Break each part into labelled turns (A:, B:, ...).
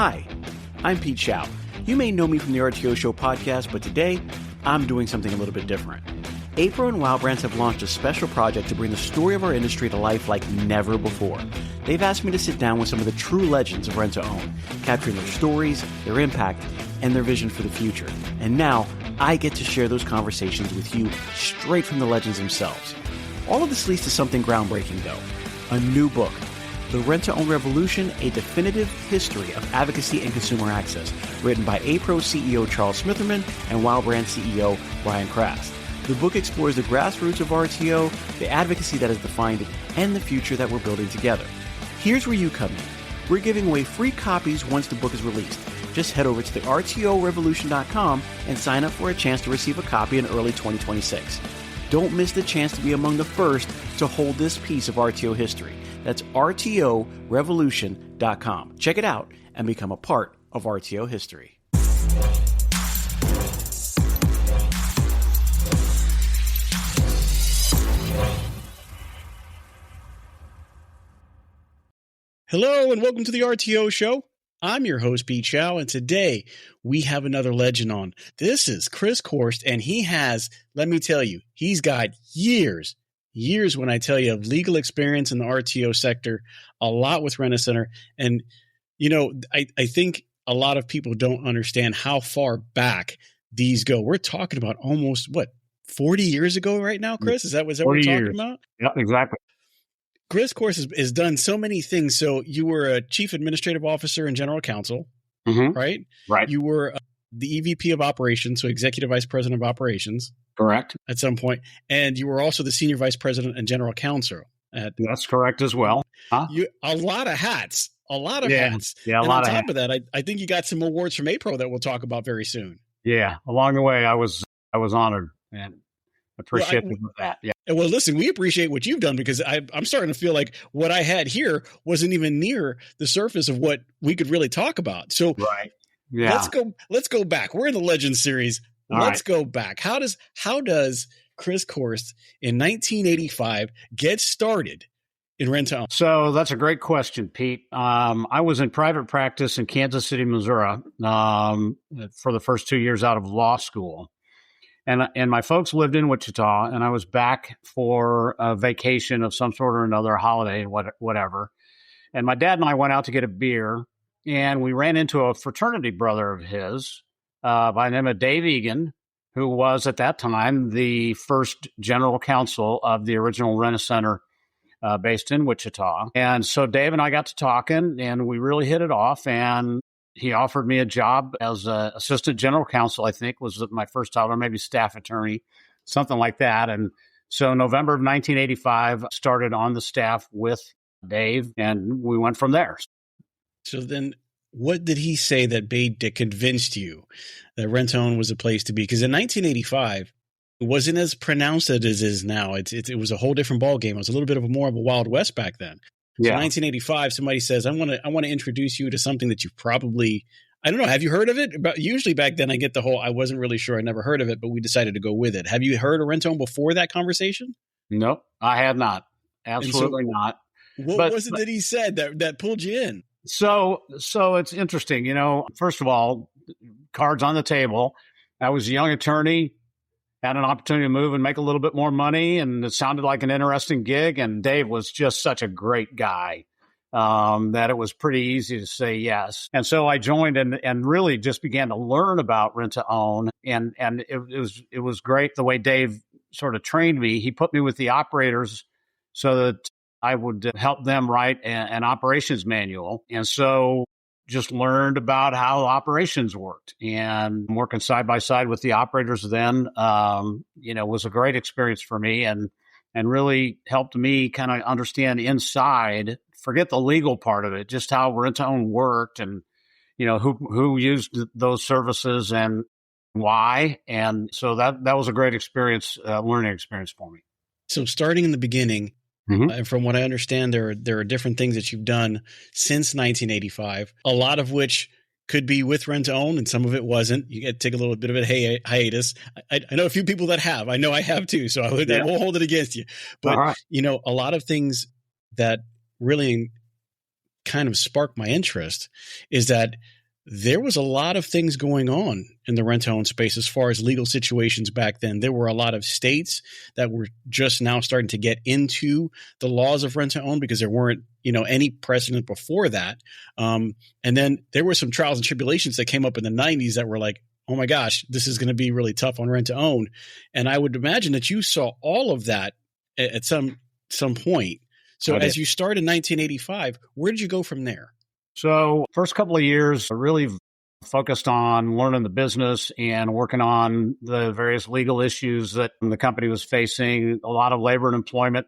A: Hi, I'm Pete Shau. You may know me from the RTO Show podcast, but today I'm doing something a little bit different. Apro and Wow Brands have launched a special project to bring the story of our industry to life like never before. They've asked me to sit down with some of the true legends of rent-to-own, capturing their stories, their impact, and their vision for the future. And now I get to share those conversations with you straight from the legends themselves. All of this leads to something groundbreaking, though. A new book, The Rent-to-Own Revolution, A Definitive History of Advocacy and Consumer Access, written by Apro CEO Charles Smitherman and Wow Brand CEO Brian Krast. The book explores the grassroots of RTO, the advocacy that has defined it, and the future that we're building together. Here's where you come in. We're giving away free copies once the book is released. Just head over to the RTORevolution.com and sign up for a chance to receive a copy in early 2026. Don't miss the chance to be among the first to hold this piece of RTO history. That's RTORevolution.com. Check it out and become a part of RTO history. Hello and welcome to the RTO Show. I'm your host, Pete Shau, and today we have another legend on. This is Chris Korst, and he has, let me tell you, he's got years when I tell you of legal experience in the RTO sector, a lot with Rent-A-Center. And, you know, I think a lot of people don't understand how far back these go. We're talking about almost, 40 years ago right now, Chris? Is that what we're talking about?
B: Yeah, exactly.
A: Chris Korst has done so many things. So you were a chief administrative officer and general counsel, right?
B: Right.
A: You were the EVP of operations, so executive vice president of operations.
B: Correct.
A: At some point. And you were also the senior vice president and general counsel.
B: That's correct as well.
A: A lot of hats. A lot of hats.
B: Yeah,
A: and on top of that, I think you got some awards from Apro that we'll talk about very soon.
B: Yeah. Along the way, I was honored and appreciative of that. Yeah.
A: Well, listen, we appreciate what you've done because I'm starting to feel like what I had here wasn't even near the surface of what we could really talk about. So
B: right. Yeah.
A: Let's go back. We're in the Legends series. Let's go back. How does Chris Korst in 1985 get started in rent-to-own?
B: So that's a great question, Pete. I was in private practice in Kansas City, Missouri, for the first 2 years out of law school. And my folks lived in Wichita, and I was back for a vacation of some sort or another, a holiday, whatever. And my dad and I went out to get a beer, and we ran into a fraternity brother of his by the name of Dave Egan, who was at that time the first general counsel of the original Rent-A-Center based in Wichita. And so Dave and I got to talking, and we really hit it off, and he offered me a job as an assistant general counsel, I think was my first title, or maybe staff attorney, something like that. And so November of 1985, started on the staff with Dave, and we went from there.
A: So then what did he say that convinced you that rent-to-own was a place to be? Because in 1985, it wasn't as pronounced as it is now. It was a whole different ballgame. It was a little bit of more of a Wild West back then. So 1985, somebody says, I want to introduce you to something that you probably, I don't know, have you heard of it? But usually back then I get the whole, I wasn't really sure, I never heard of it, but we decided to go with it. Have you heard of rent-to-own before that conversation?
B: Nope, I had not. Absolutely not.
A: What was it that he said that pulled you in?
B: So it's interesting, first of all, cards on the table. I was a young attorney, had an opportunity to move and make a little bit more money, and it sounded like an interesting gig. And Dave was just such a great guy that it was pretty easy to say yes. And so I joined and really just began to learn about rent-to-own. And it was great the way Dave sort of trained me. He put me with the operators so that I would help them write an operations manual. And so just learned about how operations worked, and working side by side with the operators then, was a great experience for me and really helped me kind of understand inside, forget the legal part of it, just how rent-to-own worked and, who used those services and why. And so that was a great experience, learning experience for me.
A: So starting in the beginning, and from what I understand, there are different things that you've done since 1985, a lot of which could be with rent-to-own and some of it wasn't. You get to take a little bit of a hiatus. I know a few people that have. I know I have too, so I won't hold it against you. But, a lot of things that really kind of sparked my interest is that there was a lot of things going on in the rent-to-own space as far as legal situations back then. There were a lot of states that were just now starting to get into the laws of rent-to-own because there weren't, any precedent before that. And then there were some trials and tribulations that came up in the 90s that were like, oh my gosh, this is going to be really tough on rent-to-own. And I would imagine that you saw all of that at some point. So as you start in 1985, where did you go from there?
B: So first couple of years, I really focused on learning the business and working on the various legal issues that the company was facing, a lot of labor and employment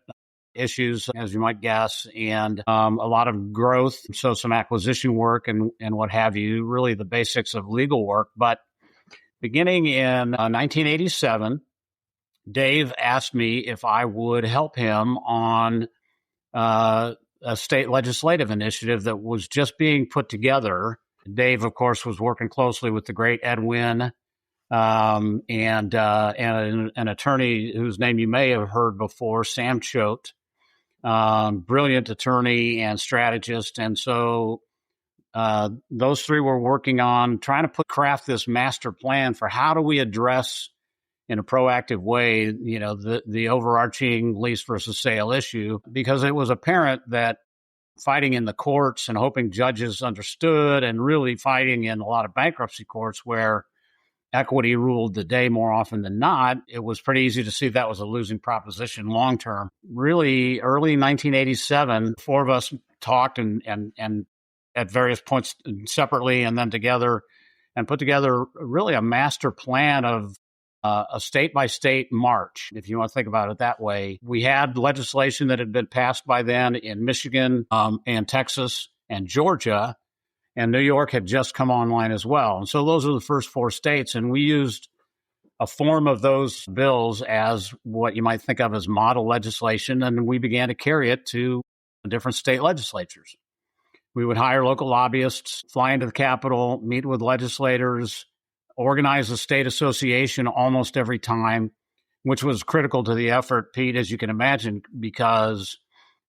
B: issues, as you might guess, and a lot of growth. So some acquisition work and what have you, really the basics of legal work. But beginning in 1987, Dave asked me if I would help him on a state legislative initiative that was just being put together. Dave, of course, was working closely with the great Ed Wynn and an attorney whose name you may have heard before, Sam Choate, brilliant attorney and strategist. And so those three were working on trying to craft this master plan for how do we address in a proactive way, the overarching lease versus sale issue, because it was apparent that fighting in the courts and hoping judges understood and really fighting in a lot of bankruptcy courts where equity ruled the day more often than not, it was pretty easy to see that was a losing proposition long term. Really early 1987, four of us talked and at various points separately and then together and put together really a master plan of a state-by-state march, if you want to think about it that way. We had legislation that had been passed by then in Michigan and Texas and Georgia, and New York had just come online as well. And so those are the first four states, and we used a form of those bills as what you might think of as model legislation, and we began to carry it to different state legislatures. We would hire local lobbyists, fly into the Capitol, meet with legislators, organize a state association almost every time, which was critical to the effort, Pete, as you can imagine, because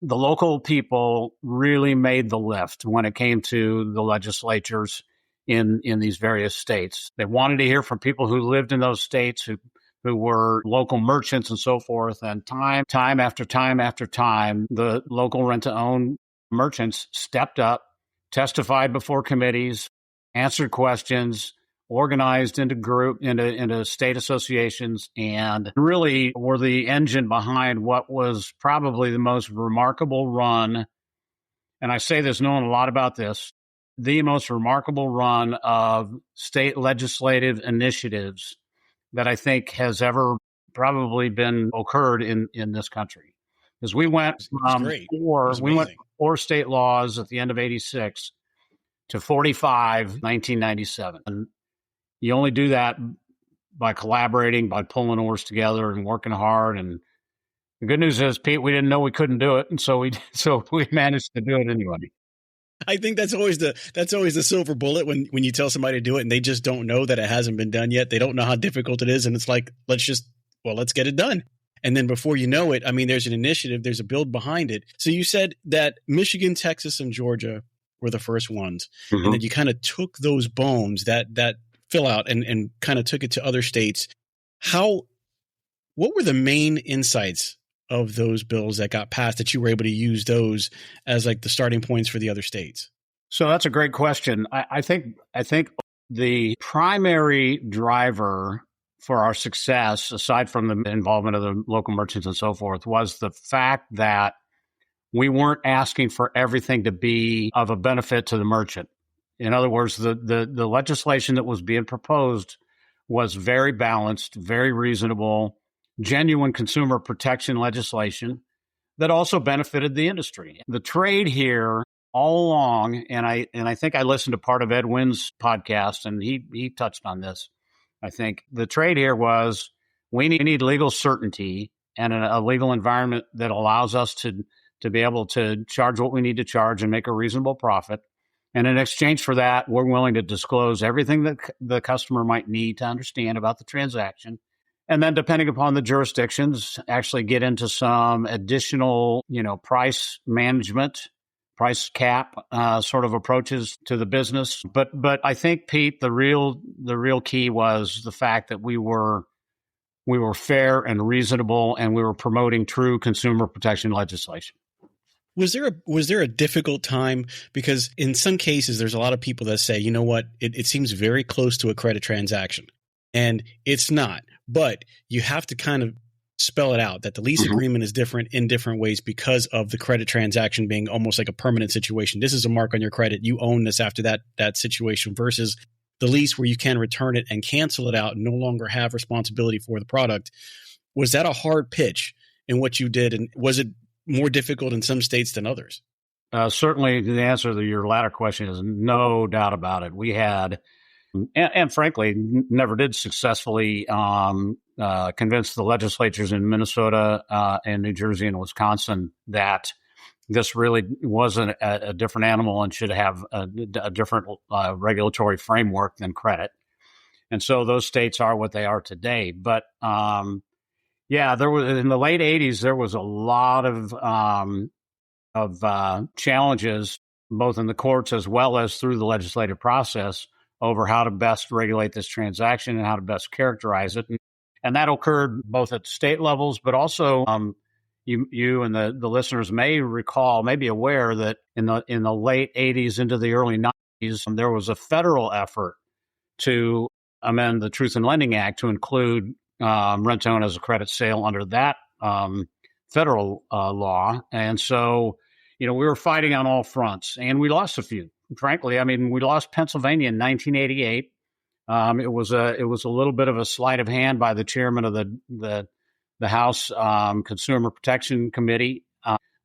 B: the local people really made the lift when it came to the legislatures in these various states. They wanted to hear from people who lived in those states, who were local merchants and so forth. And time after time after time, the local rent-to-own merchants stepped up, testified before committees, answered questions, organized into state associations, and really were the engine behind what was probably the most remarkable run. And I say this knowing a lot about this, the most remarkable run of state legislative initiatives that I think has ever probably been occurred in this country. Because we went from four state laws at the end of 86 to 45, 1997. And you only do that by collaborating, by pulling oars together and working hard. And the good news is, Pete, we didn't know we couldn't do it, and so we managed to do it anyway.
A: I think that's always the silver bullet when you tell somebody to do it and they just don't know that it hasn't been done yet. They don't know how difficult it is, and it's like, let's get it done. And then before you know it, I mean, there's an initiative, there's a build behind it. So you said that Michigan, Texas, and Georgia were the first ones, and then you kind of took those bones that fill out and kind of took it to other states. What were the main insights of those bills that got passed that you were able to use those as like the starting points for the other states?
B: So that's a great question. I think the primary driver for our success, aside from the involvement of the local merchants and so forth, was the fact that we weren't asking for everything to be of a benefit to the merchant. In other words, the legislation that was being proposed was very balanced, very reasonable, genuine consumer protection legislation that also benefited the industry. The trade here all along, and I think I listened to part of Ed Wynn's podcast, and he touched on this. I think the trade here was we need legal certainty and a legal environment that allows us to be able to charge what we need to charge and make a reasonable profit. And in exchange for that, we're willing to disclose everything that the customer might need to understand about the transaction. And then depending upon the jurisdictions, actually get into some additional, price management price cap sort of approaches to the business. But I think, Pete, the real key was the fact that we were fair and reasonable, and we were promoting true consumer protection legislation.
C: Was there a difficult time? Because in some cases, there's a lot of people that say, you know what, it seems very close to a credit transaction, and it's not. But you have to kind of spell it out that the lease agreement is different in different ways because of the credit transaction being almost like a permanent situation. This is a mark on your credit. You own this after that situation, versus the lease where you can return it and cancel it out and no longer have responsibility for the product. Was that a hard pitch in what you did? And was it more difficult in some states than others?
B: Certainly, the answer to your latter question is no doubt about it. We had, and frankly, never did successfully convince the legislatures in Minnesota and New Jersey and Wisconsin that this really wasn't a different animal and should have a different regulatory framework than credit. And so those states are what they are today. But yeah, there was, in the late 80s, there was a lot of challenges, both in the courts as well as through the legislative process, over how to best regulate this transaction and how to best characterize it. And that occurred both at state levels, but also you and the listeners may recall, may be aware that in the late 80s into the early 90s, there was a federal effort to amend the Truth in Lending Act to include rent-to-own as a credit sale under that federal law. And so, we were fighting on all fronts, and we lost a few. Frankly, I mean, we lost Pennsylvania in 1988. It was a little bit of a sleight of hand by the chairman of the House Consumer Protection Committee,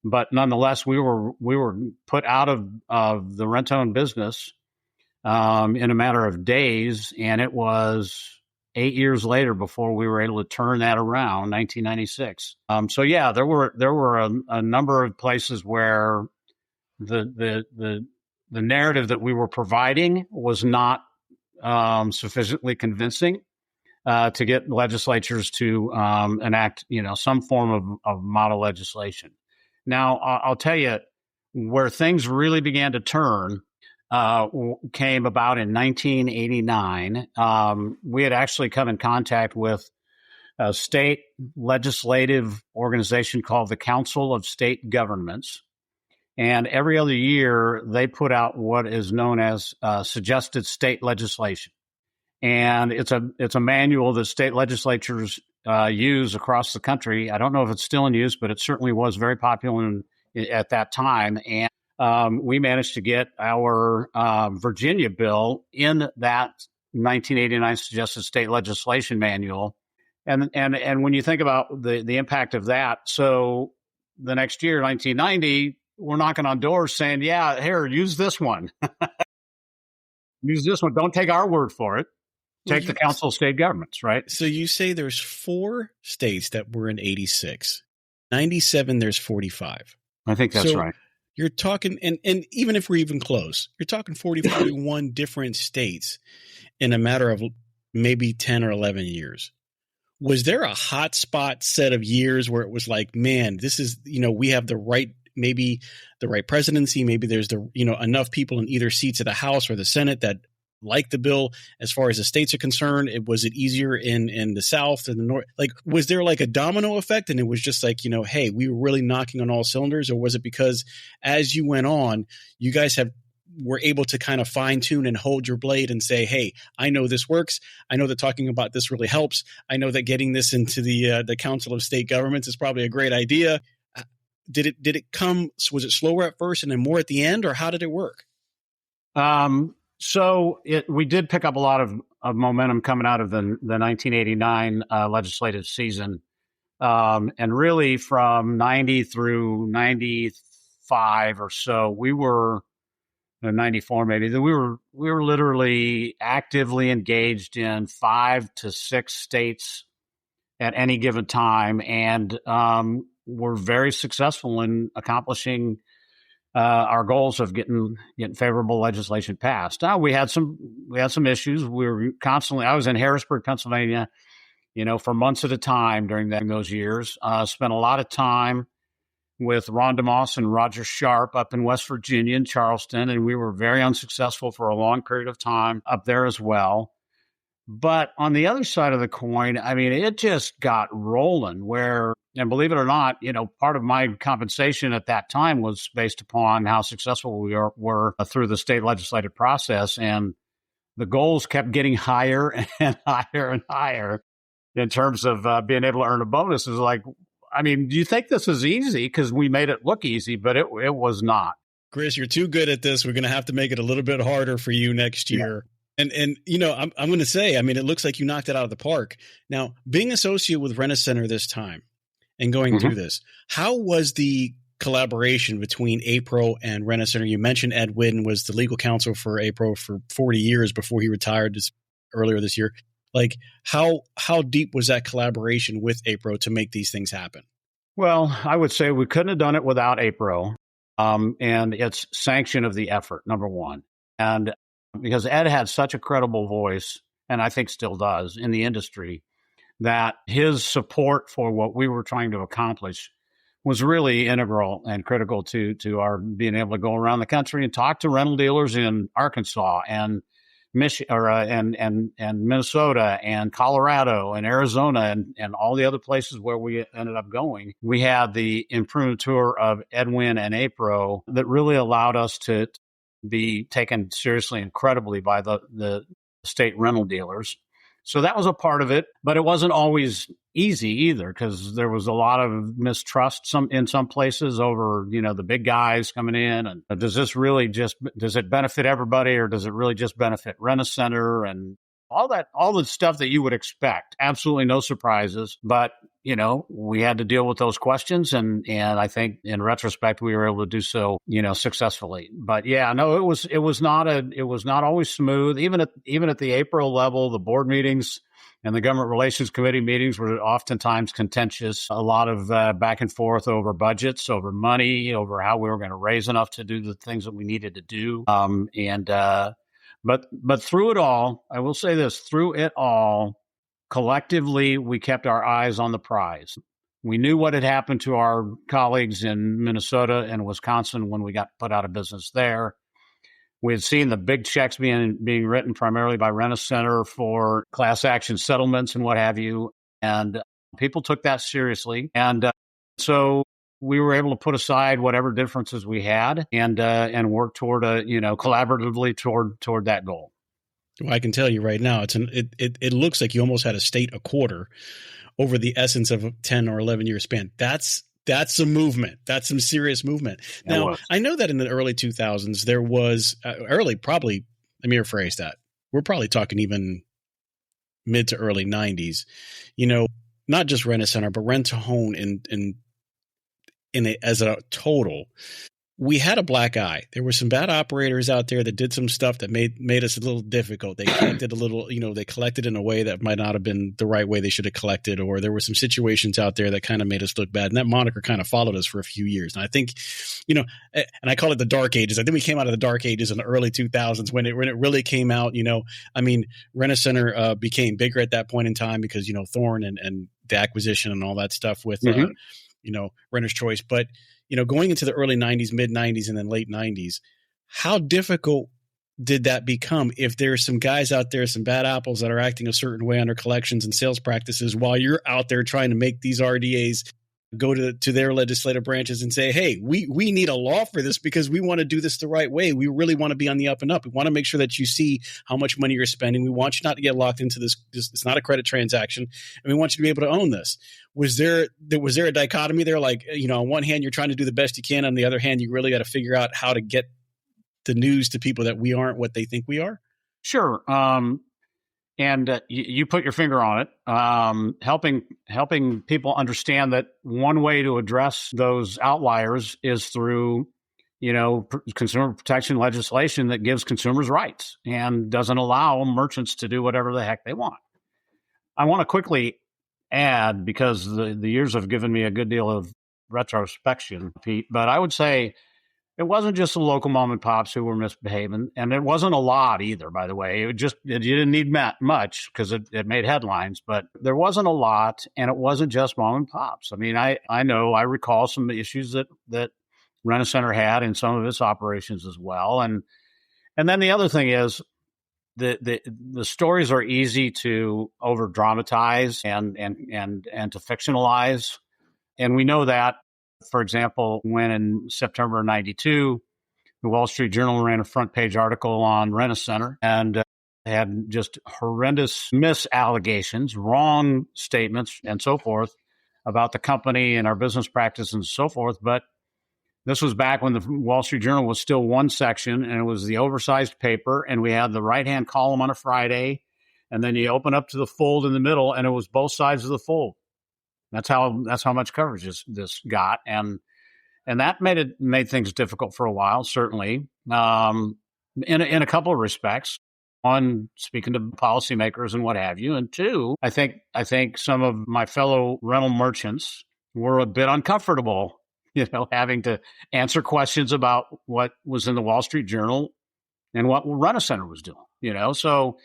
B: but nonetheless, we were put out of the rent-to-own business in a matter of days, and it was 8 years later before we were able to turn that around, 1996. So yeah, there were a number of places where the narrative that we were providing was not sufficiently convincing to get legislatures to enact, some form of model legislation. Now, I'll tell you where things really began to turn came about in 1989. We had actually come in contact with a state legislative organization called the Council of State Governments. And every other year, they put out what is known as suggested state legislation. And it's a manual that state legislatures use across the country. I don't know if it's still in use, but it certainly was very popular at that time. And we managed to get our Virginia bill in that 1989 suggested state legislation manual. And when you think about the impact of that, so the next year, 1990, we're knocking on doors saying, yeah, here, use this one. Use this one. Don't take our word for it. Take the Council of State Governments, right?
C: So you say there's 4 states that were in 86. 97, there's 45.
B: I think that's right.
C: You're talking, and even if we're even close, you're talking 41 different states in a matter of maybe 10 or 11 years. Was there a hot spot set of years where it was like, man, this is, we have maybe the right presidency, maybe there's enough people in either seats of the House or the Senate that like the bill as far as the states are concerned? Was it easier in the South and the North? Like, was there like a domino effect and it was just like, hey, we were really knocking on all cylinders? Or was it because as you went on, you guys were able to kind of fine tune and hold your blade and say, hey, I know this works. I know that talking about this really helps. I know that getting this into the Council of State Governments is probably a great idea. Did it come? Was it slower at first and then more at the end, or how did it work?
B: So we did pick up a lot of momentum coming out of the 1989 legislative season, and really from 90 through 95 or so, we were 94 maybe. We were literally actively engaged in 5 to 6 states at any given time, and we're very successful in accomplishing our goals of getting favorable legislation passed. Now, we had some issues. We were constantly. I was in Harrisburg, Pennsylvania, for months at a time during those years. Spent a lot of time with Ron DeMoss and Roger Sharp up in West Virginia in Charleston, and we were very unsuccessful for a long period of time up there as well. But on the other side of the coin, I mean, it just got rolling where, and believe it or not, part of my compensation at that time was based upon how successful we were through the state legislative process. And the goals kept getting higher and higher and higher in terms of being able to earn a bonus. Is like, I mean, do you think this is easy? Because we made it look easy, but it was not.
C: Chris, you're too good at this. We're going to have to make it a little bit harder for you next year. Yeah. And I'm going to say, I mean, it looks like you knocked it out of the park. Now, being associated with Rent-A-Center this time and going through this, how was the collaboration between APRO and Rent-A-Center? You mentioned Ed Whitten was the legal counsel for APRO for 40 years before he retired earlier this year. Like, how deep was that collaboration with APRO to make these things happen?
B: Well, I would say we couldn't have done it without APRO and its sanction of the effort, number one. And because Ed had such a credible voice, and I think still does in the industry, that his support for what we were trying to accomplish was really integral and critical to our being able to go around the country and talk to rental dealers in Arkansas and and Minnesota and Colorado and Arizona and all the other places where we ended up going. We had the imprimatur of Edwin and APRO that really allowed us to be taken seriously and credibly by the state rental dealers. So that was a part of it, but it wasn't always easy either because there was a lot of mistrust in some places over, the big guys coming in. And does it benefit everybody or does it really just benefit Rent-A-Center and all the stuff that you would expect? Absolutely no surprises, but we had to deal with those questions. And I think in retrospect, we were able to do so, successfully. But yeah, no, it was not always smooth. Even at the APRO level, the board meetings and the government relations committee meetings were oftentimes contentious. A lot of back and forth over budgets, over money, over how we were going to raise enough to do the things that we needed to do. But through it all, I will say this, through it all, collectively, we kept our eyes on the prize. We knew what had happened to our colleagues in Minnesota and Wisconsin when we got put out of business there. We had seen the big checks being written primarily by Rent-A-Center for class action settlements and what have you. And people took that seriously. And so we were able to put aside whatever differences we had and work toward collaboratively toward that goal.
C: Well, I can tell you right now, it looks like you almost had a state a quarter over the essence of a 10 or 11 year span. That's a movement. That's some serious movement. Now, I know that in the early 2000s, there was let me rephrase that. We're probably talking even mid to early 90s, not just Rent-A-Center, but rent-to-own as a total. We had a black eye. There were some bad operators out there that did some stuff that made us a little difficult. They collected they collected in a way that might not have been the right way they should have collected, or there were some situations out there that kind of made us look bad. And that moniker kind of followed us for a few years. And I think, and I call it the dark ages. I think we came out of the dark ages in the early 2000s when it really came out, Rent-A-Center became bigger at that point in time because, Thorne and the acquisition and all that stuff with, Renter's Choice. But, going into the early 90s, mid 90s, and then late 90s, how difficult did that become if there's some guys out there, some bad apples that are acting a certain way under collections and sales practices while you're out there trying to make these RDAs go to their legislative branches and say, hey, we need a law for this because we want to do this the right way. We really want to be on the up and up. We want to make sure that you see how much money you're spending. We want you not to get locked into this. It's not a credit transaction. And we want you to be able to own this. Was there a dichotomy there? Like, on one hand, you're trying to do the best you can. On the other hand, you really got to figure out how to get the news to people that we aren't what they think we are?
B: Sure. And you put your finger on it, helping people understand that one way to address those outliers is through, consumer protection legislation that gives consumers rights and doesn't allow merchants to do whatever the heck they want. I want to quickly add, because the years have given me a good deal of retrospection, Pete, but I would say It wasn't just the local mom and pops who were misbehaving, and it wasn't a lot either, by the way. You didn't need much because it made headlines, but there wasn't a lot, and it wasn't just mom and pops. I mean, I recall some issues that Rent-A-Center had in some of its operations as well. And then the other thing is the stories are easy to over dramatize and to fictionalize. And we know that, for example, when in September of 92, the Wall Street Journal ran a front page article on Rent-A-Center and had just horrendous misallegations, wrong statements, and so forth about the company and our business practices and so forth. But this was back when the Wall Street Journal was still one section, and it was the oversized paper, and we had the right-hand column on a Friday, and then you open up to the fold in the middle, and it was both sides of the fold. That's how much coverage this got, and that made things difficult for a while, certainly, in a couple of respects. One, speaking to policymakers and what have you, and two, I think some of my fellow rental merchants were a bit uncomfortable, having to answer questions about what was in the Wall Street Journal and what Rent-A-Center was doing. So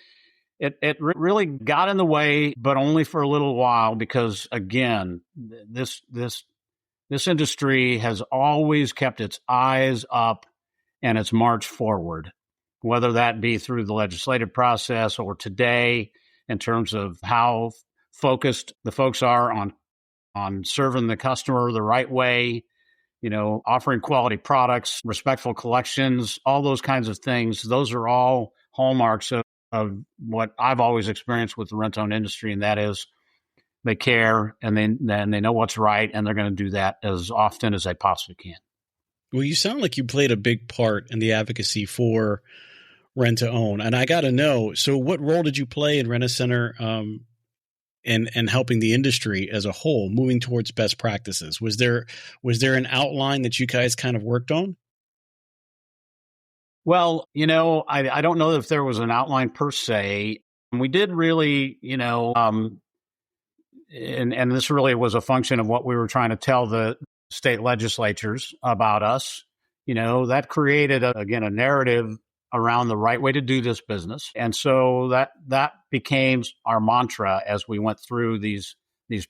B: it really got in the way, but only for a little while, because again, this industry has always kept its eyes up and its march forward, whether that be through the legislative process or today in terms of how focused the folks are on serving the customer the right way, offering quality products, respectful collections, all those kinds of things. Those are all hallmarks of what I've always experienced with the rent-owned industry, and that is they care and they know what's right, and they're going to do that as often as they possibly can.
C: Well, you sound like you played a big part in the advocacy for rent-to-own, and I got to know, so what role did you play in Rent-A-Center and helping the industry as a whole moving towards best practices? Was there an outline that you guys kind of worked on?
B: Well, I don't know if there was an outline per se. We did really, and this really was a function of what we were trying to tell the state legislatures about us. That created, a narrative around the right way to do this business. And so that became our mantra as we went through these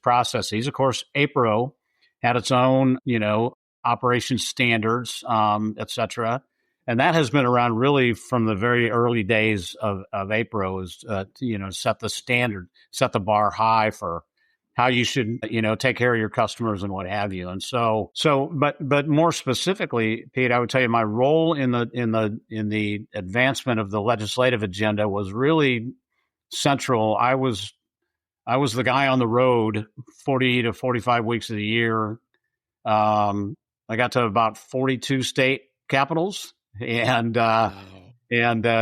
B: processes. Of course, APRO had its own, operation standards, et cetera. And that has been around really from the very early days of APRO, is set the standard, set the bar high for how you should, take care of your customers and what have you. And but more specifically, Pete, I would tell you my role in the advancement of the legislative agenda was really central. I was the guy on the road 40 to 45 weeks of the year. I got to about 42 state capitals and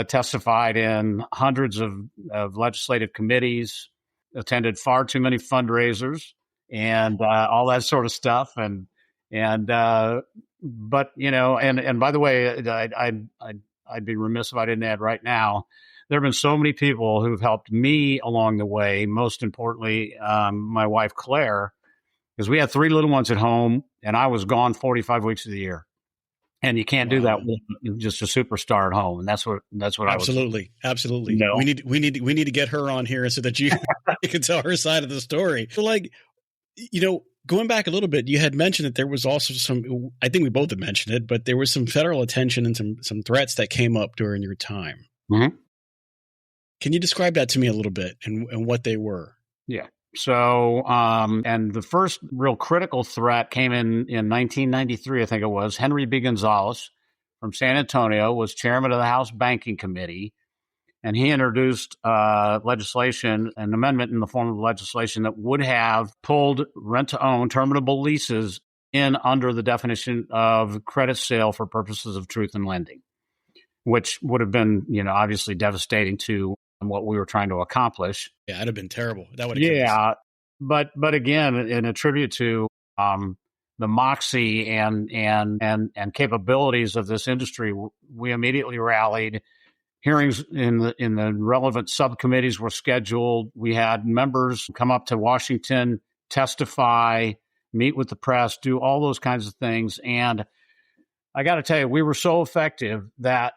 B: testified in hundreds of legislative committees, attended far too many fundraisers and all that sort of stuff. But by the way, I'd be remiss if I didn't add right now, there have been so many people who've helped me along the way. Most importantly, my wife, Claire, because we had 3 little ones at home and I was gone 45 weeks of the year. And you can't do that with just a superstar at home, and that's what
C: absolutely. No. We need to get her on here so that you can tell her side of the story. So, going back a little bit, you had mentioned that there was also some. I think we both had mentioned it, but there was some federal attention and some threats that came up during your time.
B: Mm-hmm.
C: Can you describe that to me a little bit and what they were?
B: Yeah. So, and the first real critical threat came in 1993, I think it was. Henry B. Gonzalez from San Antonio was chairman of the House Banking Committee, and he introduced legislation, an amendment in the form of legislation that would have pulled rent-to-own terminable leases in under the definition of credit sale for purposes of truth in lending, which would have been, obviously devastating to what we were trying to accomplish.
C: Yeah, that'd have been terrible. That would have
B: killed us. But again, in a tribute to the moxie and capabilities of this industry, we immediately rallied. Hearings in the relevant subcommittees were scheduled. We had members come up to Washington, testify, meet with the press, do all those kinds of things. And I got to tell you, we were so effective that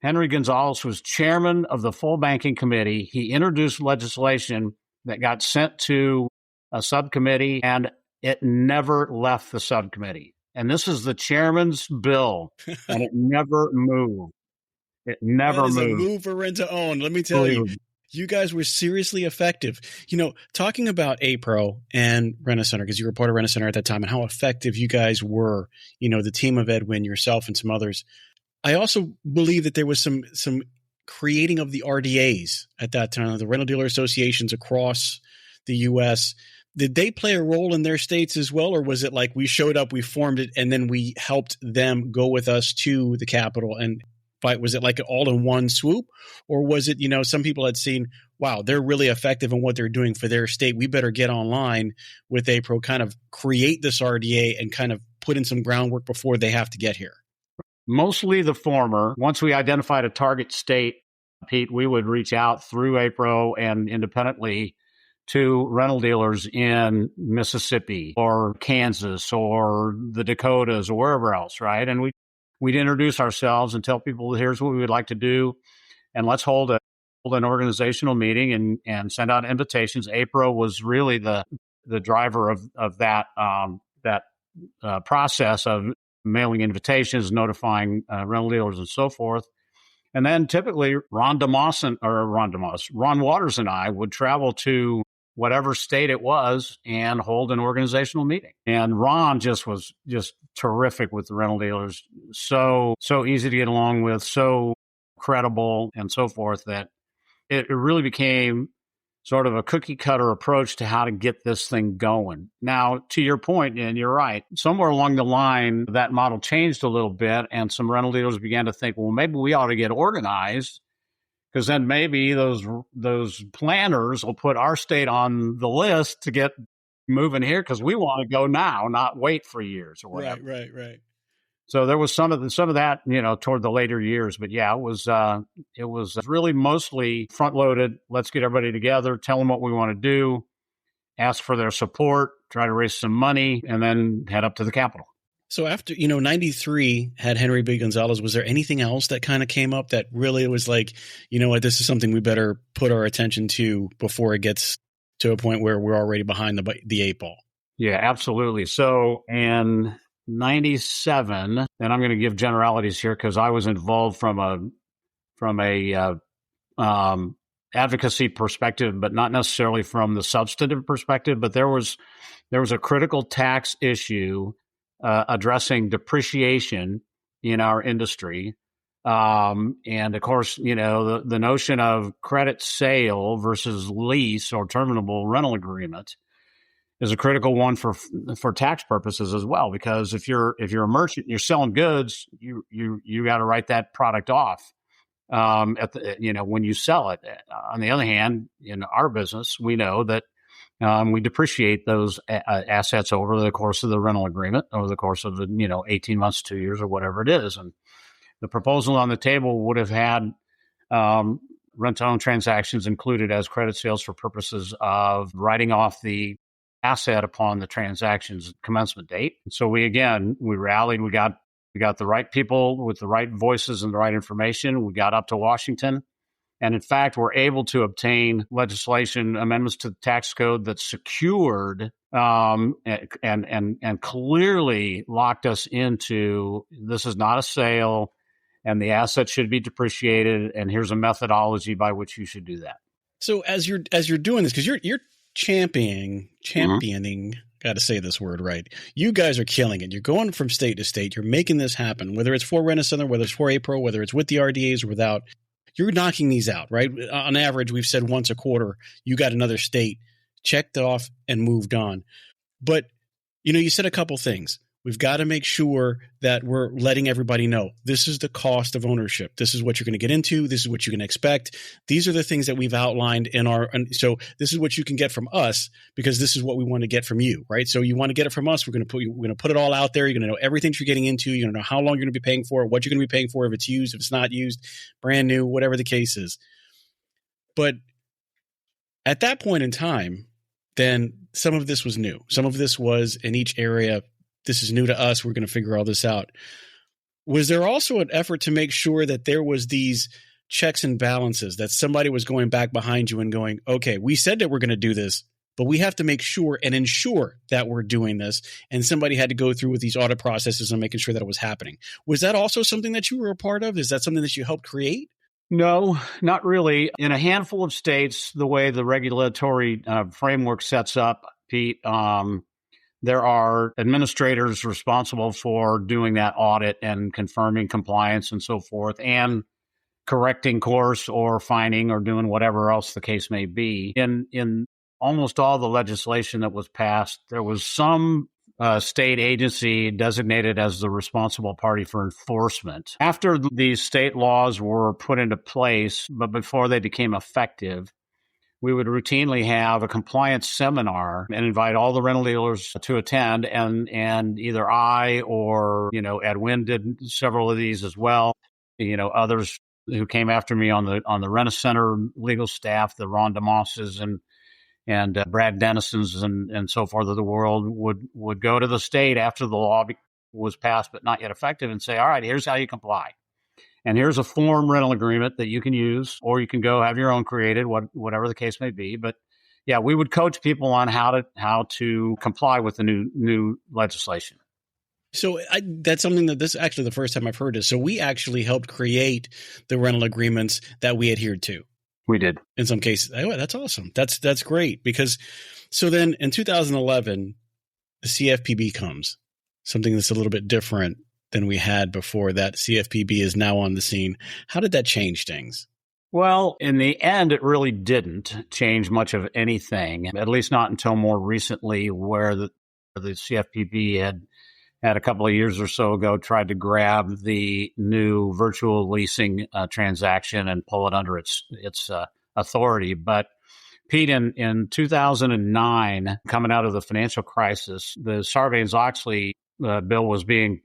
B: Henry Gonzalez was chairman of the full banking committee. He introduced legislation that got sent to a subcommittee, and it never left the subcommittee. And this is the chairman's bill, and it never moved. It never moved.
C: That is a move for rent to own. Let me tell you guys were seriously effective. Talking about APRO and Rent-A-Center, because you were part of Rent-A-Center at that time, and how effective you guys were, the team of Edwin, yourself, and some others. I also believe that there was some creating of the RDAs at that time, the rental dealer associations across the U.S. Did they play a role in their states as well, or was it like we showed up, we formed it, and then we helped them go with us to the Capitol and fight? Was it like an all-in-one swoop, or was it, some people had seen, wow, they're really effective in what they're doing for their state. We better get online with APRO, kind of create this RDA and kind of put in some groundwork before they have to get here?
B: Mostly the former. Once we identified a target state, Pete, we would reach out through APRO and independently to rental dealers in Mississippi or Kansas or the Dakotas or wherever else, right? And we'd introduce ourselves and tell people, here's what we would like to do, and let's hold an organizational meeting and send out invitations. APRO was really the driver of that process of mailing invitations, notifying rental dealers, and so forth. And then typically Ron Waters and I would travel to whatever state it was and hold an organizational meeting. And Ron was terrific with the rental dealers. So easy to get along with, so credible and so forth, that it really became sort of a cookie cutter approach to how to get this thing going. Now, to your point, and you're right, somewhere along the line, that model changed a little bit, and some rental dealers began to think, well, maybe we ought to get organized, because then maybe those planners will put our state on the list to get moving here, because we want to go now, not wait for years or whatever.
C: Right.
B: So there was some of that, toward the later years. But yeah, it was really mostly front loaded. Let's get everybody together, tell them what we want to do, ask for their support, try to raise some money, and then head up to the Capitol.
C: So after, 93 had Henry B. Gonzalez, was there anything else that kind of came up that really was like, this is something we better put our attention to before it gets to a point where we're already behind the eight ball? Yeah,
B: absolutely. So in 97, and I'm going to give generalities here because I was involved from a advocacy perspective, but not necessarily from the substantive perspective. But there was a critical tax issue addressing depreciation in our industry. And of course, the notion of credit sale versus lease or terminable rental agreement is a critical one for tax purposes as well, because if you're a merchant, you're selling goods, you got to write that product off when you sell it. On the other hand, in our business, we know that we depreciate those assets over the course of the rental agreement, over the course of 18 months, 2 years, or whatever it is. And the proposal on the table would have had rent-to-own transactions included as credit sales for purposes of writing off the asset upon the transaction's commencement date. So we rallied. We got the right people with the right voices and the right information. We got up to Washington, and in fact, we're able to obtain legislation amendments to the tax code that secured and clearly locked us into, this is not a sale, and the asset should be depreciated, and here's a methodology by which you should do that.
C: So as you're doing this, because you're championing, got to say this word right. You guys are killing it. You're going from state to state. You're making this happen, whether it's for Rent-A-Center, whether it's for APRO, whether it's with the RDAs or without. You're knocking these out, right? On average, we've said once a quarter, you got another state checked off and moved on. But, you said a couple things. We've got to make sure that we're letting everybody know this is the cost of ownership. This is what you're going to get into. This is what you can expect. These are the things that we've outlined so this is what you can get from us, because this is what we want to get from you, right? So you want to get it from us. We're going to put it all out there. You're going to know everything you're getting into. You're going to know how long you're going to be paying for it, what you're going to be paying for, if it's used, if it's not used, brand new, whatever the case is. But at that point in time, then some of this was new. Some of this was in each area. This is new to us. We're going to figure all this out. Was there also an effort to make sure that there was these checks and balances, that somebody was going back behind you and going, okay, we said that we're going to do this, but we have to make sure and ensure that we're doing this. And somebody had to go through with these audit processes and making sure that it was happening. Was that also something that you were a part of? Is that something that you helped create?
B: No, not really. In a handful of states, the way the regulatory framework sets up, Pete, there are administrators responsible for doing that audit and confirming compliance and so forth, and correcting course or fining or doing whatever else the case may be. In almost all the legislation that was passed, there was some state agency designated as the responsible party for enforcement. After these state laws were put into place, but before they became effective, we would routinely have a compliance seminar and invite all the rental dealers to attend. And either I or, Ed Wynn did several of these as well. Others who came after me on the Rent-A-Center legal staff, the Ron DeMosses and Brad Dennisons and so forth of the world would go to the state after the law was passed but not yet effective and say, all right, here's how you comply. And here's a form rental agreement that you can use, or you can go have your own created, whatever the case may be. But yeah, we would coach people on how to comply with the new legislation.
C: So that's something that this is actually the first time I've heard this. So we actually helped create the rental agreements that we adhered to.
B: We did.
C: In some cases. Oh, that's awesome. That's great. Because so then in 2011, the CFPB comes, something that's a little bit different than we had before that. CFPB is now on the scene. How did that change things?
B: Well, in the end, it really didn't change much of anything, at least not until more recently, where the CFPB had a couple of years or so ago tried to grab the new virtual leasing transaction and pull it under its authority. But Pete, in 2009, coming out of the financial crisis, the Sarbanes-Oxley bill was being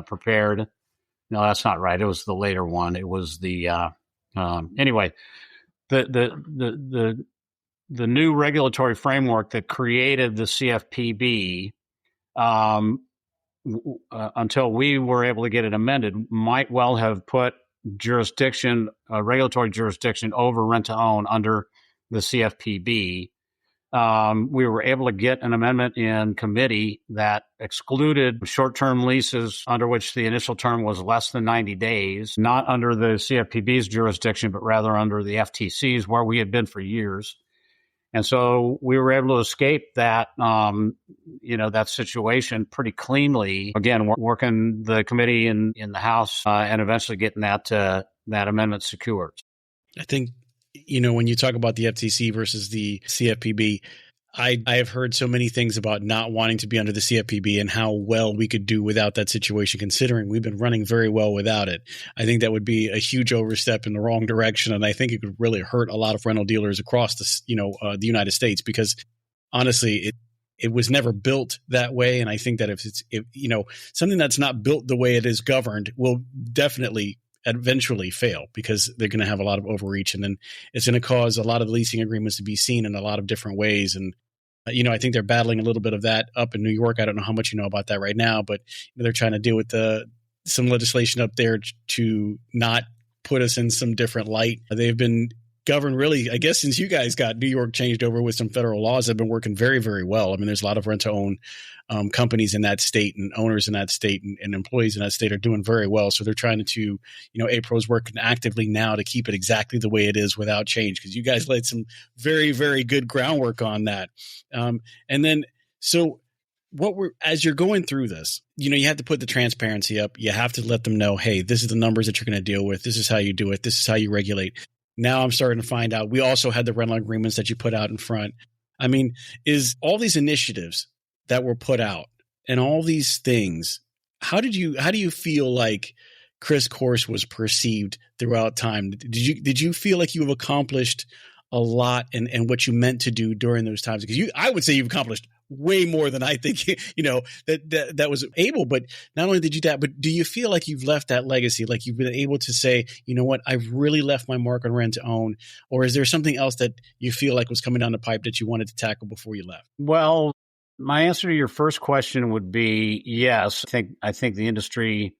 B: prepared. No, that's not right. It was the later one. It was the anyway. The new regulatory framework that created the CFPB, until we were able to get it amended, might well have put regulatory jurisdiction over rent to own under the CFPB. We were able to get an amendment in committee that excluded short-term leases under which the initial term was less than 90 days, not under the CFPB's jurisdiction, but rather under the FTC's, where we had been for years. And so we were able to escape that, that situation pretty cleanly. Again, working the committee in the House and eventually getting that amendment secured.
C: I think, when you talk about the FTC versus the CFPB, I have heard so many things about not wanting to be under the CFPB and how well we could do without that situation, considering we've been running very well without it. I think that would be a huge overstep in the wrong direction. And I think it could really hurt a lot of rental dealers across the United States, because honestly, it was never built that way. And I think that if something that's not built the way it is governed will definitely eventually fail, because they're going to have a lot of overreach, and then it's going to cause a lot of leasing agreements to be seen in a lot of different ways. And I think they're battling a little bit of that up in New York. I don't know how much you know about that right now, but they're trying to deal with some legislation up there to not put us in some different light. They've been governed really, I guess, since you guys got New York changed over with some federal laws that have been working very, very well. I mean, there's a lot of rent-to-own companies in that state, and owners in that state, and employees in that state are doing very well. So they're trying to, APRO's working actively now to keep it exactly the way it is without change, because you guys laid some very, very good groundwork on that. And then, so as you're going through this, you have to put the transparency up. You have to let them know, hey, this is the numbers that you're going to deal with. This is how you do it. This is how you regulate. Now I'm starting to find out, we also had the rental agreements that you put out in front. I mean, is all these initiatives that were put out and all these things, how do you feel like Chris Korst was perceived throughout time? Did you feel like you've accomplished a lot and what you meant to do during those times? Because I would say you've accomplished way more than I think, that was able. But not only did you that, but do you feel like you've left that legacy? Like you've been able to say, you know what, I've really left my mark on rent to own? Or is there something else that you feel like was coming down the pipe that you wanted to tackle before you left?
B: Well, my answer to your first question would be yes. I think the industry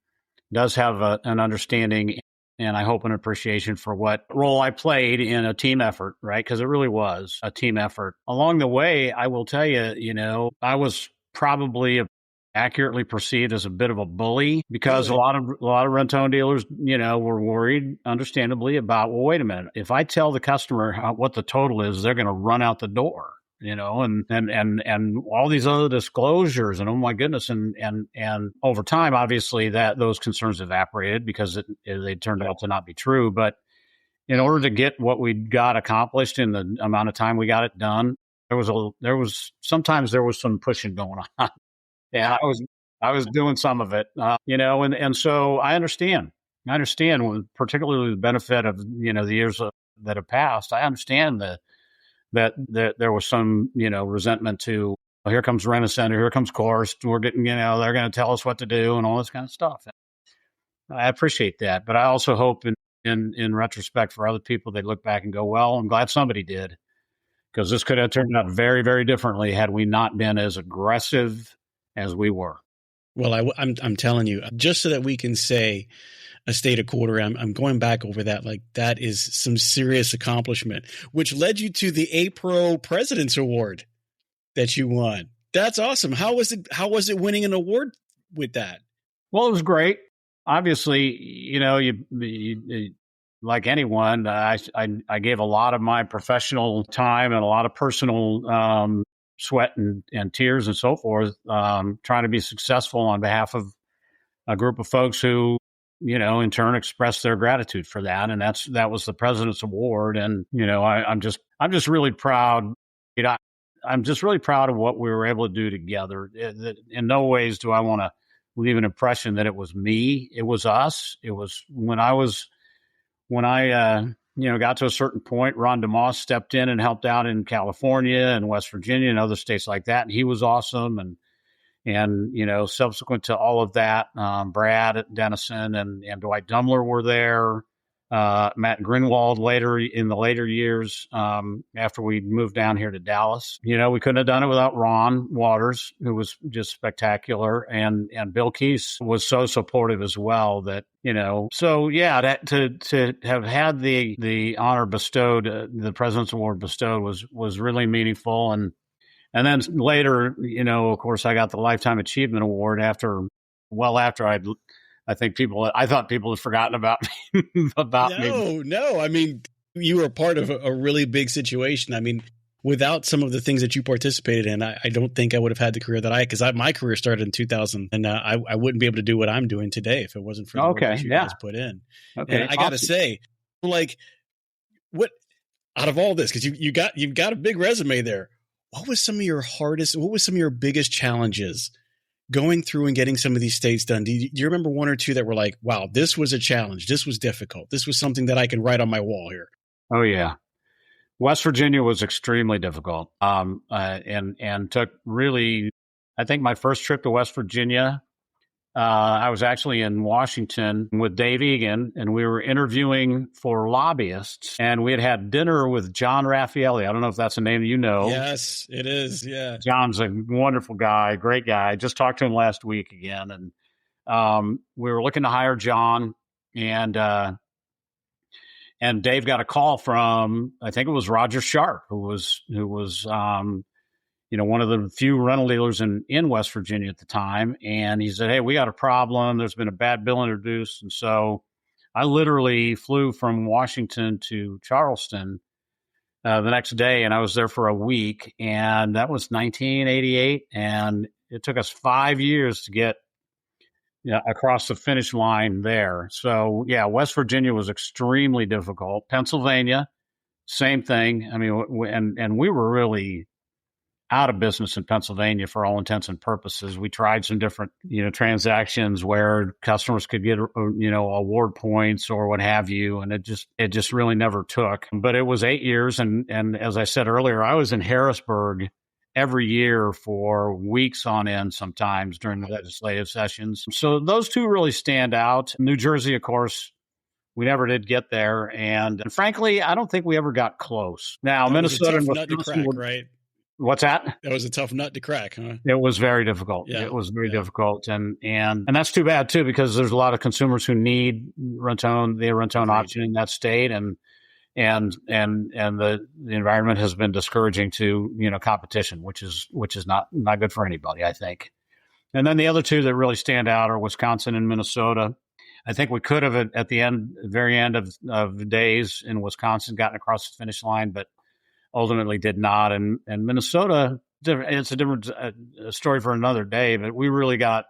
B: does have an understanding and I hope an appreciation for what role I played in a team effort, right? Because it really was a team effort. Along the way, I will tell you, I was probably accurately perceived as a bit of a bully because
C: Really?
B: a lot of rent-to-own dealers, were worried, understandably, about, well, wait a minute, if I tell the customer what the total is, they're going to run out the door. And all these other disclosures, and oh my goodness, and over time, obviously, that those concerns evaporated because they turned out to not be true. But in order to get what we got accomplished in the amount of time we got it done, sometimes there was some pushing going on. Yeah, I was doing some of it, and so I understand. Particularly the benefit of the years that have passed. I understand that there was some, resentment to, well, here comes Rent-A-Center, here comes Korst, we're getting, they're going to tell us what to do and all this kind of stuff. I appreciate that. But I also hope in retrospect for other people, they look back and go, well, I'm glad somebody did, because this could have turned out very, very differently had we not been as aggressive as we were.
C: Well, I'm telling you, just so that we can say a state a quarter, I'm going back over that. Like, that is some serious accomplishment, which led you to the APRO President's Award that you won. That's awesome. How was it winning an award with that?
B: Well, it was great. Obviously, you like anyone, I gave a lot of my professional time and a lot of personal sweat and tears and so forth, trying to be successful on behalf of a group of folks who, in turn expressed their gratitude for that. And that was the President's Award. And, I'm just really proud. I'm just really proud of what we were able to do together. In no ways do I want to leave an impression that it was me. It was us. It was when I got to a certain point, Ron DeMoss stepped in and helped out in California and West Virginia and other states like that. And he was awesome. And subsequent to all of that, Brad Dennison and Dwight Dumler were there. Matt Grinwald in the later years, after we moved down here to Dallas. We couldn't have done it without Ron Waters, who was just spectacular. And Bill Keese was so supportive as well that, so yeah, to have had the honor bestowed, the President's Award bestowed was really meaningful. And then later, of course, I got the Lifetime Achievement Award after I thought people had forgotten about me.
C: No. I mean, you were part of a really big situation. I mean, without some of the things that you participated in, I don't think I would have had the career that because my career started in 2000, and I wouldn't be able to do what I'm doing today if it wasn't for the work that you guys put in. Okay, and I got to say, like, what out of all this, because you've got a big resume there. What was some of your biggest challenges going through and getting some of these states done? Do you remember one or two that were like, wow, this was a challenge. This was difficult. This was something that I can write on my wall here.
B: Oh, yeah. West Virginia was extremely difficult. And took really, I think my first trip to West Virginia, I was actually in Washington with Dave Egan, and we were interviewing for lobbyists, and we had dinner with John Raffaelli. I don't know if that's a name you know.
C: Yes, it is. Yeah.
B: John's a wonderful guy, great guy. I just talked to him last week again, and we were looking to hire John, and Dave got a call from, I think it was Roger Sharp, who was one of the few rental dealers in West Virginia at the time. And he said, hey, we got a problem. There's been a bad bill introduced. And so I literally flew from Washington to Charleston the next day, and I was there for a week. And that was 1988. And it took us 5 years to get across the finish line there. So, yeah, West Virginia was extremely difficult. Pennsylvania, same thing. I mean, and we were really out of business in Pennsylvania for all intents and purposes. We tried some different, transactions where customers could get, award points or what have you. And it just really never took. But it was 8 years. And as I said earlier, I was in Harrisburg every year for weeks on end, sometimes during the legislative sessions. So those two really stand out. New Jersey, of course, we never did get there. And frankly, I don't think we ever got close. Now, Minnesota and Wisconsin,
C: right?
B: What's that?
C: That was a tough nut to crack, huh?
B: It was very difficult.
C: Yeah,
B: It was very difficult. And that's too bad too, because there's a lot of consumers who need the rent-own option in that state. And the environment has been discouraging to, competition, which is not good for anybody, I think. And then the other two that really stand out are Wisconsin and Minnesota. I think we could have at the very end of days in Wisconsin gotten across the finish line, but ultimately did not. And Minnesota, it's a different story for another day. But we got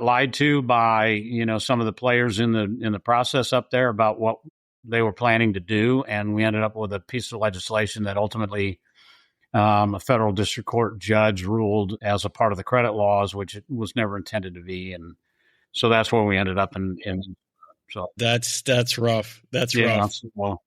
B: lied to by some of the players in the process up there about what they were planning to do, and we ended up with a piece of legislation that ultimately a federal district court judge ruled as a part of the credit laws, which it was never intended to be. And so that's where we ended up in so
C: that's rough. That's rough.
B: Well,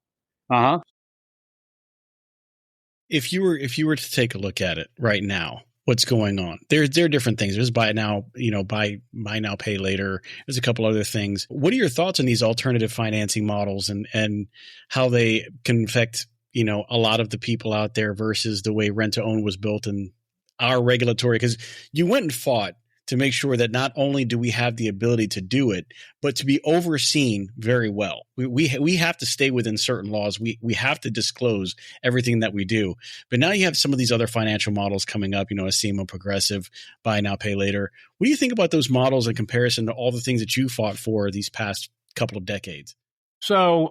C: If you were to take a look at it right now, what's going on? There are different things. There's buy now, buy now, pay later. There's a couple other things. What are your thoughts on these alternative financing models and how they can affect, a lot of the people out there versus the way rent to own was built and our regulatory? Because you went and fought to make sure that not only do we have the ability to do it, but to be overseen very well. We have to stay within certain laws. We have to disclose everything that we do. But now you have some of these other financial models coming up, Acima, Progressive, buy now, pay later. What do you think about those models in comparison to all the things that you fought for these past couple of decades?
B: So,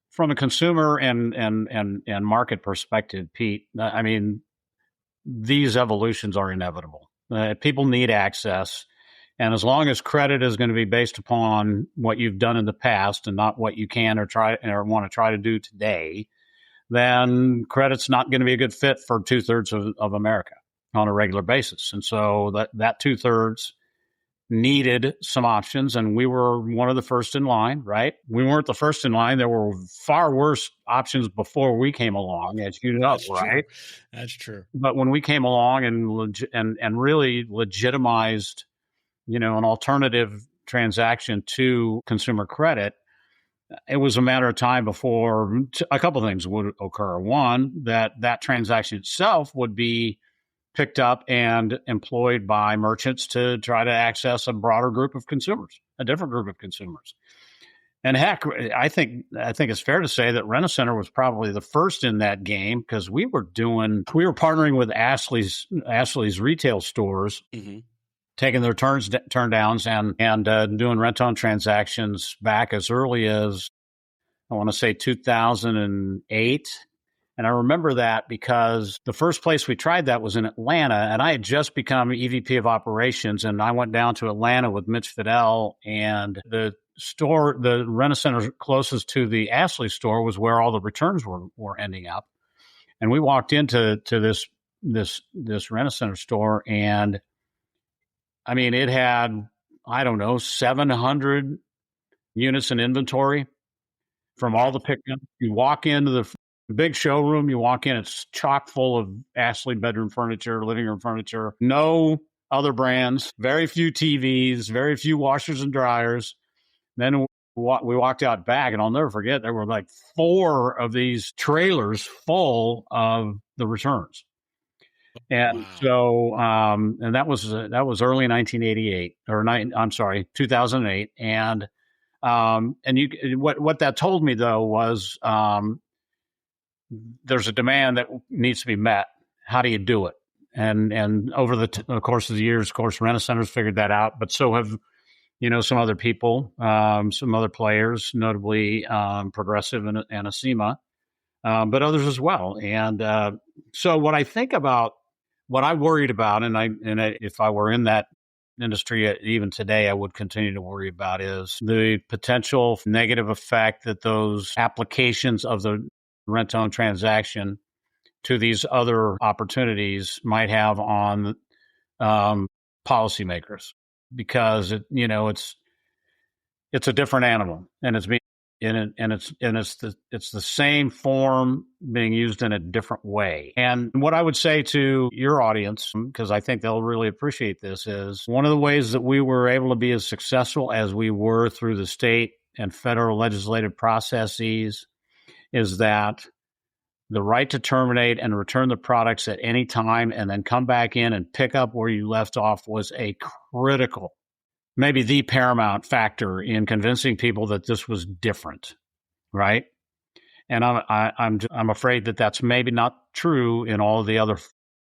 B: from a consumer and market perspective, Pete, I mean, these evolutions are inevitable. People need access. And as long as credit is going to be based upon what you've done in the past and not what you can or want to try to do today, then credit's not going to be a good fit for 2/3 of America on a regular basis. And so that 2/3 needed some options, and we were one of the first in line, right? We weren't the first in line. There were far worse options before we came along, as you know, right?
C: That's true.
B: But when we came along and really legitimized, an alternative transaction to consumer credit, it was a matter of time before a couple of things would occur. One, that transaction itself would be picked up and employed by merchants to try to access a broader group of consumers, a different group of consumers. And heck, I think it's fair to say that Rent-A-Center was probably the first in that game, because we were partnering with Ashley's retail stores, taking their turn downs and doing rent-on transactions back as early as, I want to say, 2008. And I remember that because the first place we tried that was in Atlanta, and I had just become EVP of operations, and I went down to Atlanta with Mitch Fidel, and the Rent-A-Center closest to the Ashley store was where all the returns were ending up. And we walked into this Rent-A-Center store, and I mean, it had, I don't know, 700 units in inventory from all the pickup. You walk into the big showroom, you walk in, it's chock full of Ashley bedroom furniture, living room furniture, no other brands, very few TVs, very few washers and dryers. Then we walked out back, and I'll never forget, there were like 4 of these trailers full of the returns. And so, and that was early 1988 or 2008. And what that told me though was, there's a demand that needs to be met. How do you do it? And over the course of the years, of course, Rent-A-Center's figured that out, but so have, some other people, some other players, notably Progressive and Acima, but others as well. And so what I worried about, if I were in that industry even today, I would continue to worry about, is the potential negative effect that those applications of the rent-own transaction to these other opportunities might have on policymakers, because it's a different animal, and it's the same form being used in a different way. And what I would say to your audience, because I think they'll really appreciate this, is one of the ways that we were able to be as successful as we were through the state and federal legislative processes is that the right to terminate and return the products at any time and then come back in and pick up where you left off was a critical, maybe the paramount factor in convincing people that this was different, right? And I'm afraid that that's maybe not true in all of the other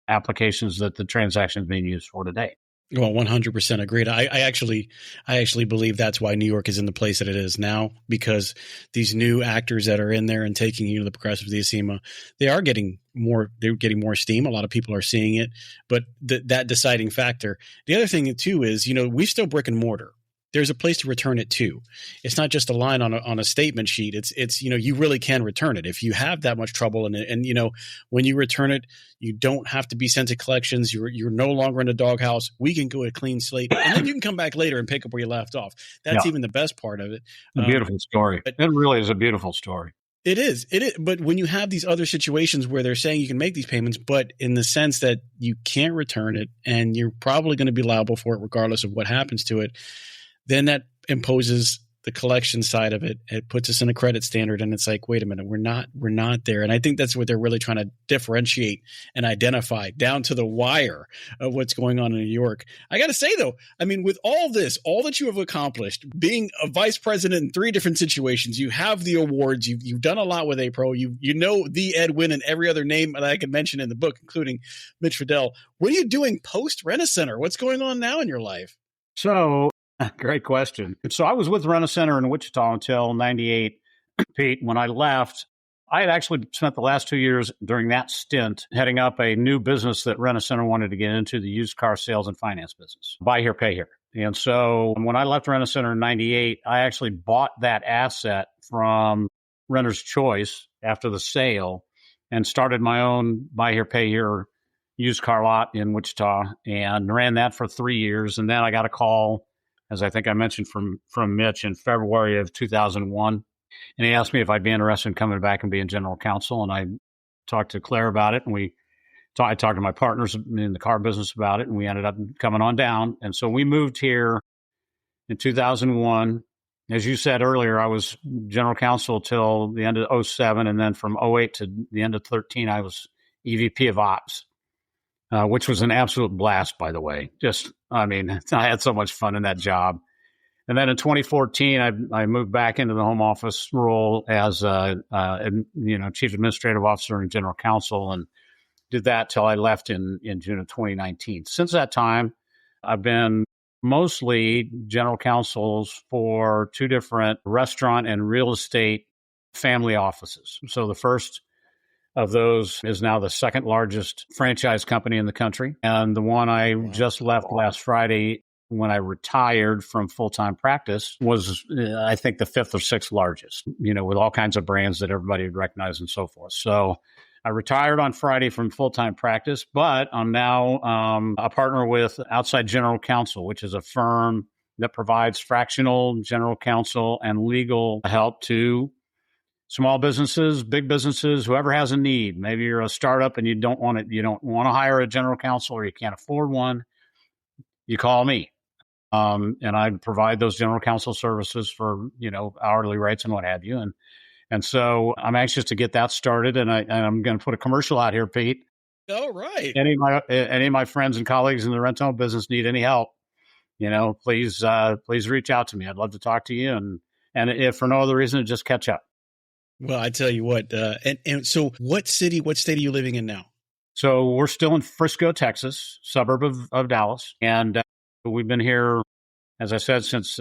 B: applications that the transaction is being used for today.
C: Well, 100% agreed. I actually believe that's why New York is in the place that it is now, because these new actors that are in there and taking, the progressives, the ASEMA, they're getting more steam. A lot of people are seeing it, but that deciding factor. The other thing too is, we still brick and mortar. There's a place to return it to. It's not just a line on a statement sheet. It's you really can return it if you have that much trouble. And when you return it, you don't have to be sent to collections. You're no longer in a doghouse. We can go a clean slate, and then you can come back later and pick up where you left off. That's even the best part of it.
B: A beautiful story. It really is a beautiful story.
C: It is. But when you have these other situations where they're saying you can make these payments, but in the sense that you can't return it and you're probably going to be liable for it regardless of what happens to it, then that imposes the collection side of it. It puts us in a credit standard, and it's like, wait a minute, we're not there. And I think that's what they're really trying to differentiate and identify down to the wire of what's going on in New York. I got to say though, with all this, all that you have accomplished, being a vice president in 3 different situations, you have the awards, you've done a lot with APRO, you know the Ed Wynn and every other name that I could mention in the book, including Mitch Fidel. What are you doing post Rent-A-Center? What's going on now in your life?
B: So, great question. So I was with Rent-A-Center in Wichita until 98, Pete. When I left, I had actually spent the last 2 years during that stint heading up a new business that Rent-A-Center wanted to get into, the used car sales and finance business, buy here, pay here. And so when I left Rent-A-Center in 98, I actually bought that asset from Renter's Choice after the sale and started my own buy here, pay here used car lot in Wichita and ran that for 3 years. And then I got a call, as I think I mentioned, from Mitch in February of 2001. And he asked me if I'd be interested in coming back and being general counsel. And I talked to Claire about it. And I talked to my partners in the car business about it. And we ended up coming on down. And so we moved here in 2001. As you said earlier, I was general counsel till the end of 2007. And then from 2008 to the end of 2013, I was EVP of Ops. Which was an absolute blast, by the way. I had so much fun in that job. And then in 2014, I moved back into the home office role as chief administrative officer and general counsel, and did that till I left in June of 2019. Since that time, I've been mostly general counsels for 2 different restaurant and real estate family offices. So the first of those is now the second largest franchise company in the country. And the one I just left last Friday when I retired from full-time practice was, I think, the 5th or 6th largest, with all kinds of brands that everybody would recognize and so forth. So I retired on Friday from full-time practice, but I'm now a partner with Outside General Counsel, which is a firm that provides fractional general counsel and legal help to small businesses, big businesses, whoever has a need. Maybe you're a startup and you don't want to hire a general counsel, or you can't afford one. You call me, and I provide those general counsel services for hourly rates and what have you. And so I'm anxious to get that started. And I'm going to put a commercial out here, Pete.
C: All right.
B: Any of my friends and colleagues in the rental business need any help, please reach out to me. I'd love to talk to you, and if for no other reason, just catch up.
C: Well, I tell you what, and so what state are you living in now?
B: So we're still in Frisco, Texas, suburb of Dallas. And we've been here, as I said, since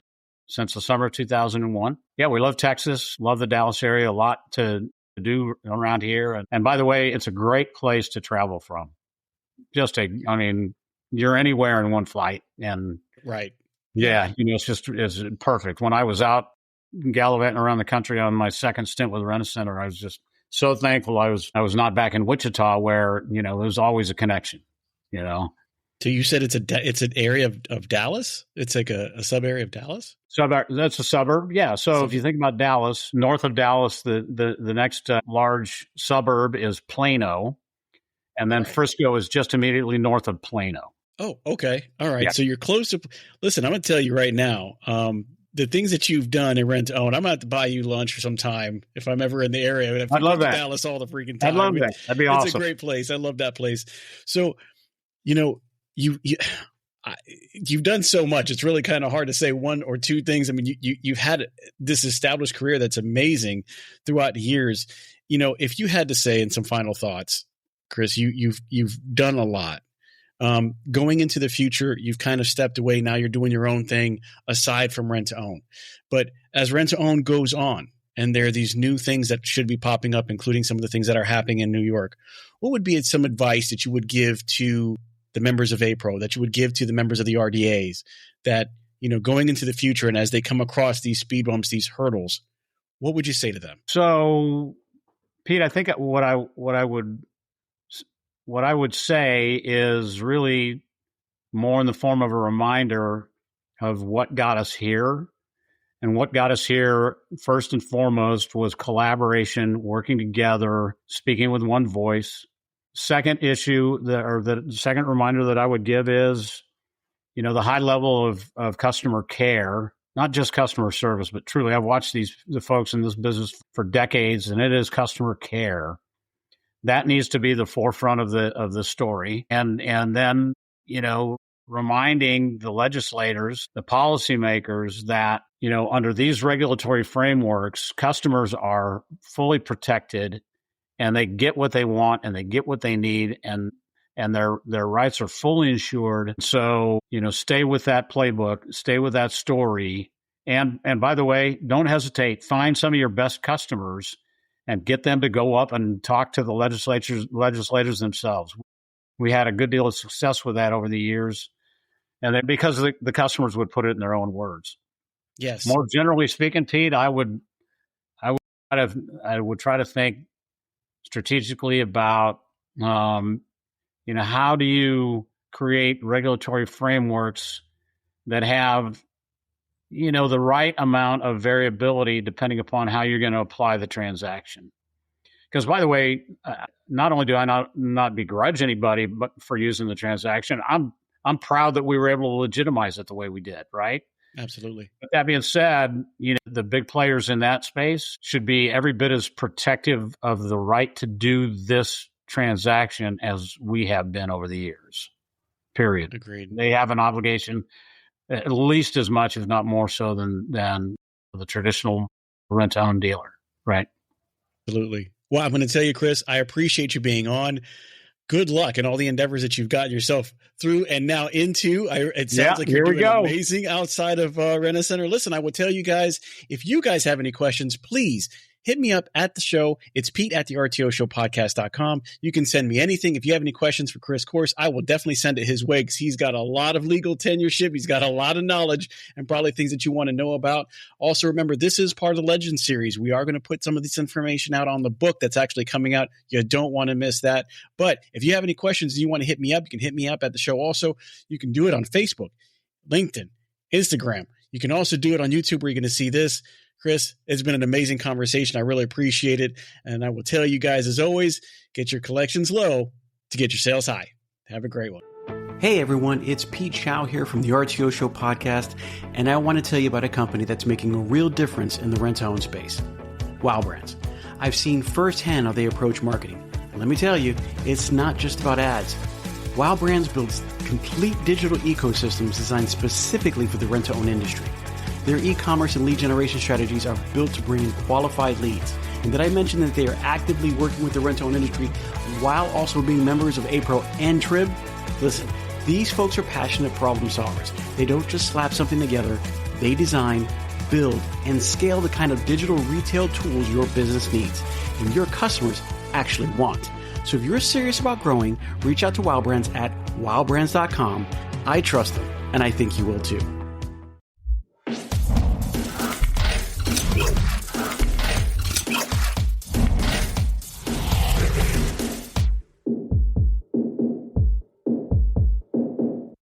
B: the summer of 2001. Yeah, we love Texas, love the Dallas area, a lot to do around here. And by the way, it's a great place to travel from. You're anywhere in one flight. And
C: right.
B: Yeah, it's perfect. When I was out gallivanting around the country on my second stint with Rent-A-Center, I was just so thankful I was not back in Wichita, where there was always a connection.
C: So you said it's an area of Dallas. It's like a sub area of Dallas.
B: That's a suburb, yeah. So if you think about Dallas, north of Dallas, the next large suburb is Plano, and then Frisco is just immediately north of Plano.
C: Oh, okay, all right.
B: Yeah.
C: So you're close to. Listen, I'm going to tell you right now. the things that you've done in rent to own, I'm going to have to buy you lunch for some time if I'm ever in the area.
B: I'd love that.
C: Dallas all the freaking time.
B: I'd love that. That'd be awesome.
C: It's a great place. I love that place. So, you've done so much. It's really kind of hard to say one or two things. I mean, you've had this established career that's amazing throughout the years. If you had to say in some final thoughts, Chris, you've done a lot. Going into the future, you've kind of stepped away. Now you're doing your own thing aside from rent to own. But as rent to own goes on, and there are these new things that should be popping up, including some of the things that are happening in New York, what would be some advice that you would give to the members of APRO, that you would give to the members of the RDAs, that, going into the future and as they come across these speed bumps, these hurdles, what would you say to them?
B: So, Pete, I think what I would say is really more in the form of a reminder of what got us here. And what got us here, first and foremost, was collaboration, working together, speaking with one voice. Second issue, the second reminder that I would give is, the high level of customer care, not just customer service, but truly, I've watched the folks in this business for decades, and it is customer care. That needs to be the forefront of the story. And then, reminding the legislators, the policymakers that, under these regulatory frameworks, customers are fully protected and they get what they want and they get what they need and their rights are fully insured. So, stay with that playbook, stay with that story. And by the way, don't hesitate. Find some of your best customers and get them to go up and talk to the legislators themselves. We had a good deal of success with that over the years, and then because the customers would put it in their own words.
C: Yes.
B: More generally speaking, Pete, I would try to think strategically about, how do you create regulatory frameworks that have, the right amount of variability depending upon how you're going to apply the transaction. Because, by the way, not only do I not begrudge anybody but for using the transaction, I'm proud that we were able to legitimize it the way we did, right?
C: Absolutely.
B: But that being said, the big players in that space should be every bit as protective of the right to do this transaction as we have been over the years, period.
C: Agreed.
B: They have an obligation at least as much, if not more so, than the traditional rent-to-own dealer, right?
C: Absolutely. Well, I'm going to tell you, Chris, I appreciate you being on. Good luck in all the endeavors that you've gotten yourself through and now into. It sounds like you're doing amazing outside of Rent-A-Center. Listen, I will tell you guys, if you guys have any questions, please hit me up at the show. It's Pete at the RTO Show Podcast.com. You can send me anything. If you have any questions for Chris Korst, I will definitely send it his way because he's got a lot of legal tenureship. He's got a lot of knowledge and probably things that you want to know about. Also, remember, this is part of the Legends series. We are going to put some of this information out on the book that's actually coming out. You don't want to miss that. But if you have any questions and you want to hit me up, you can hit me up at the show. Also, you can do it on Facebook, LinkedIn, Instagram. You can also do it on YouTube where you're going to see this. Chris, it's been an amazing conversation. I really appreciate it. And I will tell you guys, as always, get your collections low to get your sales high. Have a great one.
A: Hey everyone, it's Pete Shau here from the RTO Show Podcast, and I want to tell you about a company that's making a real difference in the rent-to-own space, Wow Brands. I've seen firsthand how they approach marketing. And let me tell you, it's not just about ads. Wow Brands builds complete digital ecosystems designed specifically for the rent-to-own industry. Their e-commerce and lead generation strategies are built to bring in qualified leads. And did I mention that they are actively working with the rent-to-own industry while also being members of APRO and TRIB? Listen, these folks are passionate problem solvers. They don't just slap something together. They design, build, and scale the kind of digital retail tools your business needs and your customers actually want. So if you're serious about growing, reach out to Wow Brands at wowbrands.com. I trust them, and I think you will too.